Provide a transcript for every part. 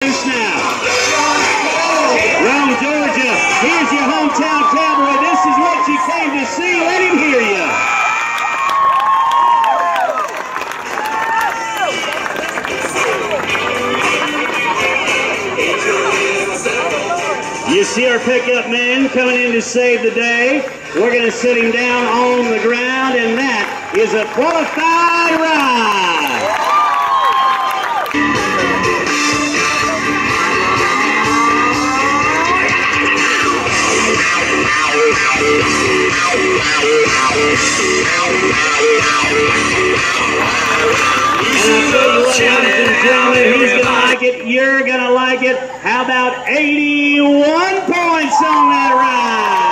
loose now. Rome, Georgia, here's your hometown cowboy. This is what you came to see. Let him hear you. You see our pickup man coming in to save the day. We're going to sit him down on the ground, and that is a qualified ride. Ladies and gentlemen, he's going to like it. You're going to like it. How about 81 points on that ride?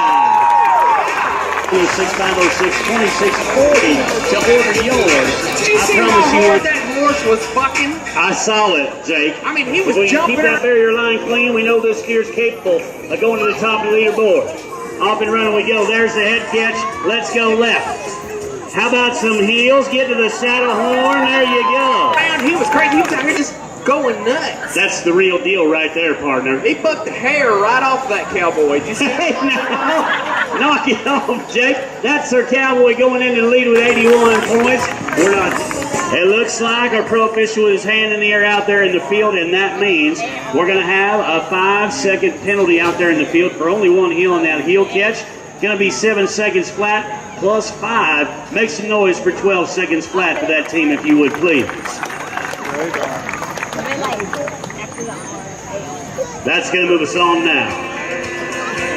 6-506-2640 to order yours. Did you see how hard that horse was fucking? I saw it, Jake. I mean, he was jumping. Keep that barrier line clean. We know this steer's capable of going to the top of the leaderboard. Off and running we go. There's the head catch. Let's go left. How about some heels? Get to the saddle horn. There you go. Man, he was crazy. He was out here just going nuts. That's the real deal right there, partner. He bucked the hair right off that cowboy. Did you see? Hey, no. Knock it off, Jake. That's our cowboy going into the lead with 81 points. We're not. It looks like our pro official is hand in the air out there in the field, and that means we're going to have a 5-second penalty out there in the field for only one heel on that heel catch. Going to be 7 seconds flat plus 5. Make some noise for 12 seconds flat for that team, if you would, please. That's going to move us on now.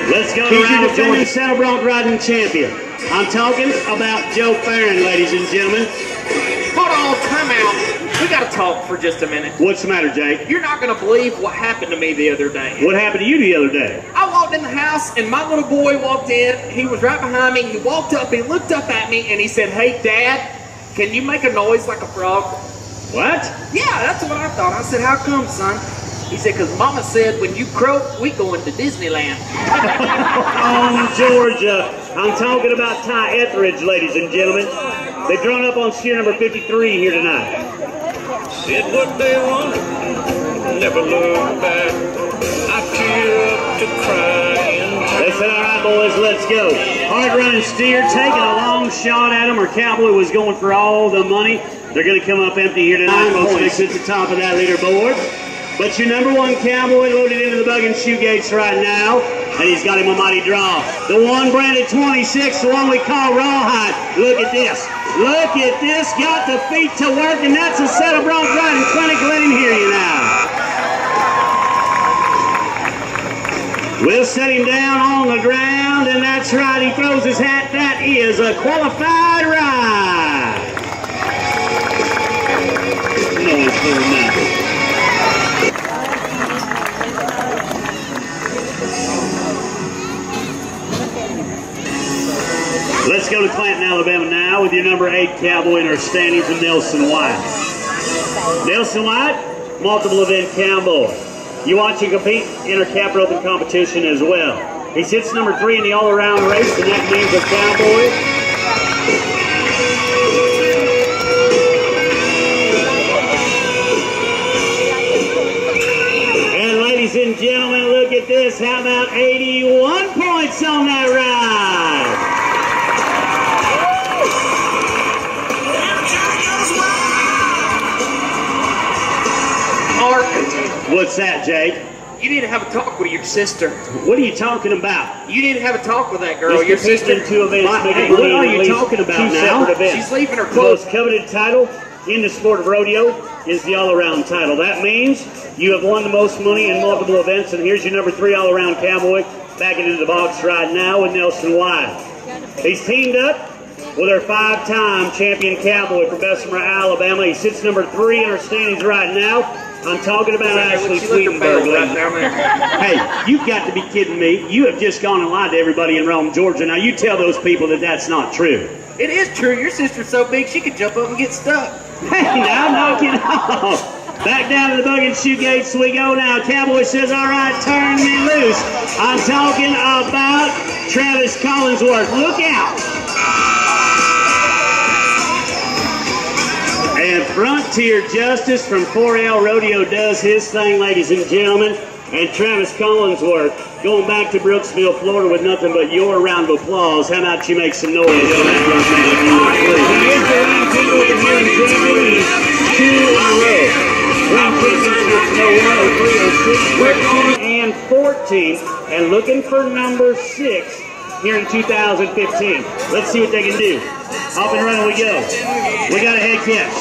Let's go to round Georgia Saddle Bronc riding champion. I'm talking about Joe Farron, ladies and gentlemen. Hold on, time out. We got to talk for just a minute. What's the matter, Jake? You're not going to believe what happened to me the other day. What happened to you the other day? I walked in the house, and my little boy walked in. He was right behind me. He walked up, he looked up at me, and he said, "Hey, Dad, can you make a noise like a frog?" What? Yeah, that's what I thought. I said, "How come, son?" He said, "Because Mama said when you croak, we go into Disneyland." Georgia. I'm talking about Ty Etheridge, ladies and gentlemen. They've drawn up on steer number 53 here tonight. Did what they wanted, never look back. I feel up to crying. They said, "All right, boys, let's go." Hard running steer, taking a long shot at him. Our cowboy was going for all the money. They're going to come up empty here tonight. Points at the top of that leaderboard. But your number one cowboy loaded into the bug and shoe gates right now. And he's got him a mighty draw. The one branded 26, the one we call Rawhide. Look at this. Look at this. Got the feet to work, and that's a set of Bronc Riding Clinic. Let him hear you now. We'll set him down on the ground, and that's right. He throws his hat. That is a qualified ride. No one's doing that. Let's go to Clanton, Alabama now with your number 8 cowboy in our standings, and Nelson White. Nelson White, multiple event cowboy. You watch him compete in our cap roping competition as well. He sits number 3 in the all-around race, and that means a cowboy. And ladies and gentlemen, look at this. How about 81 points on that ride? What's that, Jake? You need to have a talk with your sister. What are you talking about? You need to have a talk with that girl. Your sister. In 2 events. Hey, what are you talking about now? She's leaving her The clothes. most coveted title in the sport of rodeo is the all-around title. That means you have won the most money in multiple events, and here's your number 3 all-around cowboy backing into the box right now with Nelson White. He's teamed up with our 5-time champion cowboy from Bessemer, Alabama. He sits number 3 in our standings right now. I'm talking about Ashley Sweetenberg. Right down there. Hey, you've got to be kidding me. You have just gone and lied to everybody in Rome, Georgia. Now you tell those people that that's not true. It is true. Your sister's so big she could jump up and get stuck. Hey, now knock it off. Back down to the bug and shoe gates we go now. Cowboy says, "All right, turn me loose." I'm talking about Travis Collinsworth. Look out. And Frontier Justice from 4L Rodeo does his thing, ladies and gentlemen. And Travis Collinsworth going back to Brooksville, Florida with nothing but your round of applause. How about you make some noise on that drum set if you would, please? He is the ring king over here in Champion. He's 2 in a row. Ring championships no 103, 06, 13, and 14. And looking for number 6 here in 2015. Let's see what they can do. Off and running we go. We got a head catch.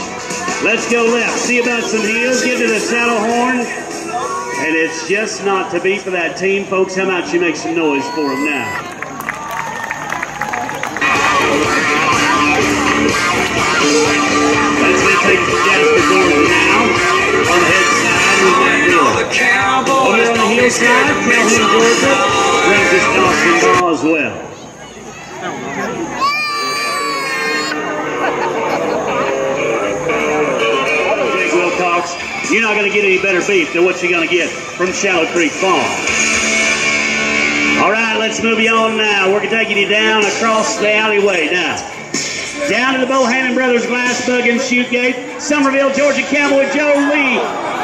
Let's go left. See about some heels. Get to the saddle horn. And it's just not to be for that team, folks. How about you make some noise for them now? Let's take the Jasper board now. On the head side, we've got Referral. Over on the heel side, Calhoun, Georgia, brings us Dawson Ball as well. Jake Wilcox. You're not going to get any better beef than what you're going to get from Shallow Creek Farm. All right, let's move you on now. We're taking you down across the alleyway now. Down to the Bohannon Brothers Glass Bug and Shoot Gate. Summerville, Georgia Cowboy Joe Lee.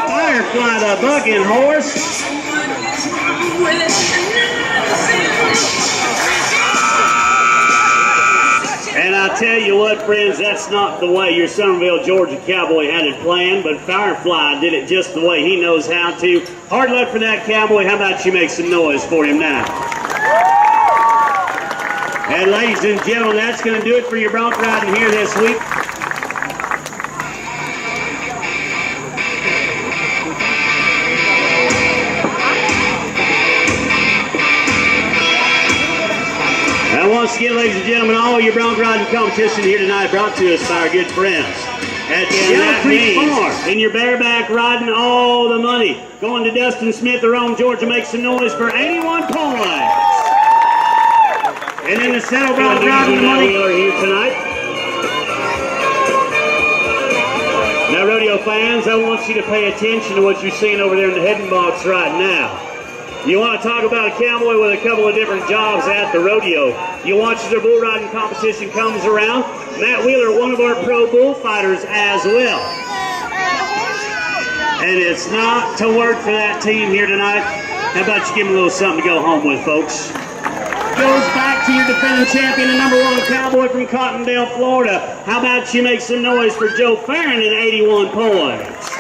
Firefly the bucking horse. And I tell you what, friends, that's not the way your Summerville, Georgia Cowboy had it planned, but Firefly did it just the way he knows how to. Hard luck for that Cowboy. How about you make some noise for him now? And ladies and gentlemen, that's going to do it for your bronc riding here this week. And once again, ladies and gentlemen, all your bronc riding competition here tonight brought to us by our good friends at Shallow Creek Farm. In your bareback riding, all the money going to Dustin Smith of Rome, Georgia. Make some noise for 81 points. And in the saddle bronc riding, the money here tonight. Now, rodeo fans, I want you to pay attention to what you're seeing over there in the heading box right now. You want to talk about a cowboy with a couple of different jobs at the rodeo. You watch as their bull riding competition comes around. Matt Wheeler, one of our pro bullfighters as well. And it's not to work for that team here tonight. How about you give them a little something to go home with, folks? Goes back to your defending champion and number 1 cowboy from Cottondale, Florida. How about you make some noise for Joe Farron at 81 points?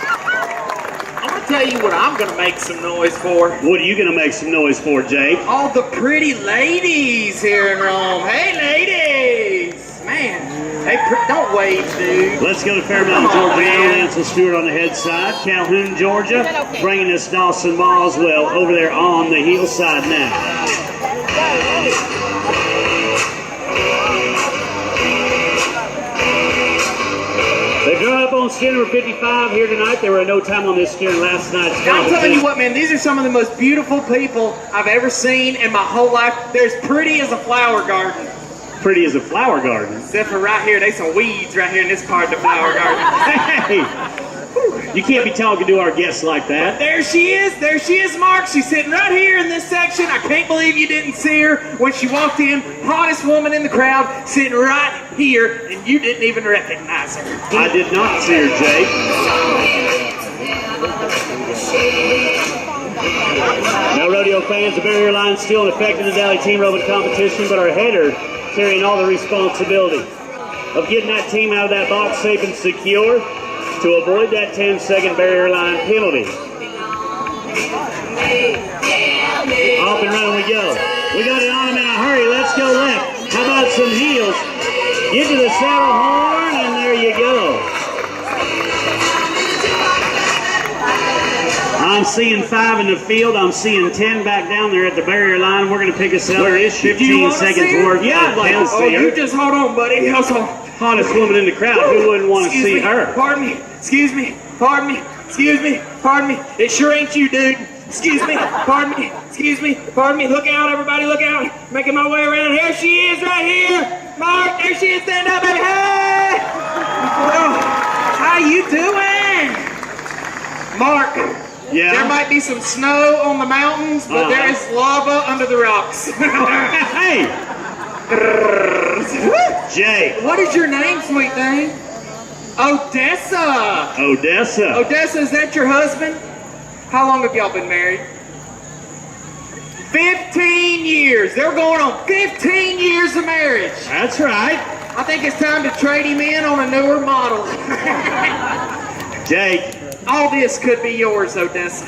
Tell you what I'm going to make some noise for. What are you going to make some noise for, Jake? All the pretty ladies here in Rome. Hey, ladies! Man, hey, don't wave, dude. Let's go to Fairmount, Georgia. Ansel Stewart on the head side. Calhoun, Georgia, bringing us Dawson Boswell over there on the heel side now. They draw up on steer number 55 here tonight. There were no time on this steer in last night's competition. I'm telling you what, man, these are some of the most beautiful people I've ever seen in my whole life. They're as pretty as a flower garden. Pretty as a flower garden? Except for right here, there's some weeds right here in this part of the flower garden. Hey! You can't be talking to our guests like that. There she is, Mark. She's sitting right here in this section. I can't believe you didn't see her when she walked in. Hottest woman in the crowd, sitting right here, and you didn't even recognize her. I did not see her, Jake. Now, rodeo fans, the barrier line's still in effect in the Valley Team Roving competition, but our header carrying all the responsibility of getting that team out of that box safe and secure to avoid that 10-second barrier line penalty. Off and running we go. We got it on them in a hurry. Let's go left. How about some heels? Get to the saddle horn, and there you go. I'm seeing 5 in the field. I'm seeing 10 back down there at the barrier line. We're going to pick us up 15 seconds worth. Yeah, I'd like to see her. You just hold on, buddy. Hold on. Hottest woman in the crowd. Who wouldn't want to see her? Pardon me. Excuse me. Pardon me. Excuse me. Pardon me. It sure ain't you, dude. Excuse me. Pardon me. Excuse me. Pardon me. Look out, everybody. Look out. Making my way around. Here she is right here. Mark, there she is. Stand up, baby. Hey! Oh, how you doing? Mark. Yeah? There might be some snow on the mountains, but there is lava under the rocks. Hey! Jay. What is your name, sweet thing? Odessa! Odessa. Odessa, is that your husband? How long have y'all been married? 15 years. They're going on 15 years of marriage. That's right. I think it's time to trade him in on a newer model. Jake. All this could be yours, Odessa.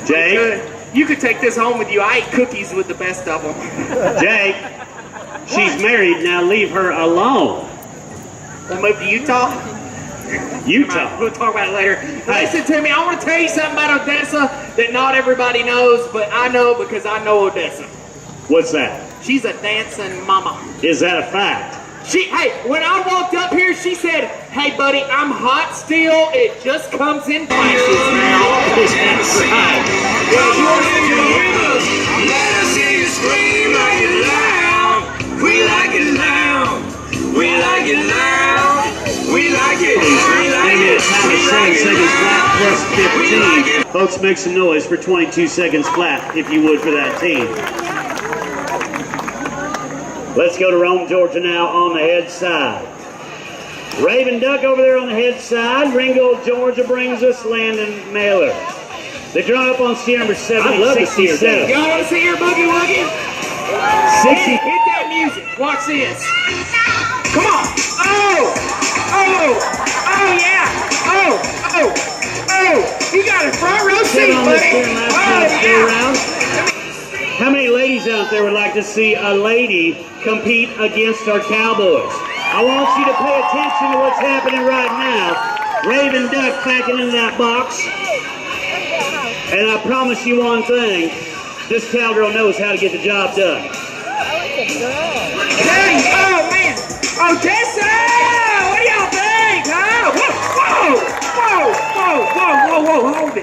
Jake. You could take this home with you. I ate cookies with the best of them. Jake. She's married, now leave her alone. We'll move to Utah? Utah. We'll talk about it later. Listen to me, I want to tell you something about Odessa that not everybody knows, but I know because I know Odessa. What's that? She's a dancing mama. Is that a fact? Hey, when I walked up here, she said, "Hey, buddy, I'm hot still. It just comes in flashes now." That's right. Come on and join us. Let us hear you scream like it loud. We like it loud. We like it loud. We like it. We like Maybe it. it's time to 7 seconds flat plus 15. Folks, make some noise for 22 seconds flat, if you would, for that team. Let's go to Rome, Georgia now on the head side. Raven Duck over there on the head side. Ringgold, Georgia brings us Landon Mailer. They draw up on steer number 67. Y'all want to see her boogie woogie? 60. Hit that music. Watch this. Come on. Oh, yeah. Oh. You got a front row seat, On this buddy. steer last go round. How many ladies out there would like to see a lady compete against our Cowboys? I want you to pay attention to what's happening right now. Raven Duck packing in that box. And I promise you one thing, this cowgirl knows how to get the job done. Hey, oh, man. Odessa! What do y'all think, huh? Whoa.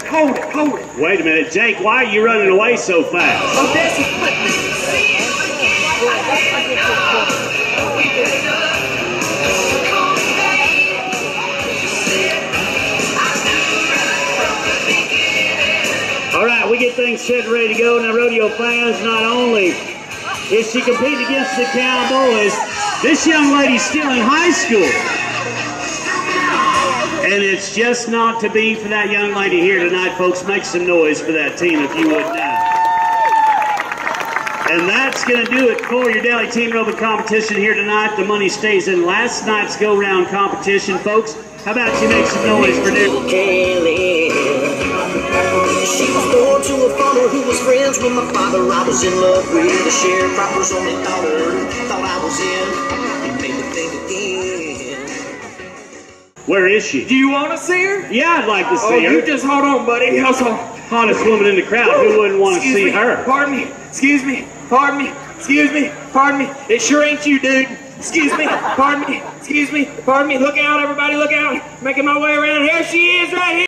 Hold it. Wait a minute, Jake, why are you running away so fast? Odessa. All right, we get things set and ready to go. Now, rodeo fans, not only is she competing against the Cowboys, this young lady's still in high school. And it's just not to be for that young lady here tonight, folks. Make some noise for that team, if you would now. And that's going to do it for your daily team roping competition here tonight. The money stays in last night's go-round competition, folks. How about you make some noise for new? She was born to a farmer who was friends with my father. I was in love with the sharecropper's only daughter. Thought I was in, made me think again. Where is she? Do you want to see her? Yeah, I'd like to Oh, see her. you just hold on, buddy. Hold on. Hottest woman in the crowd. Who wouldn't want to see her? Pardon me. Excuse me. Pardon me. It sure ain't you, dude. Excuse me. Pardon me. Look out, everybody. Look out. Making my way around. Here she is right here.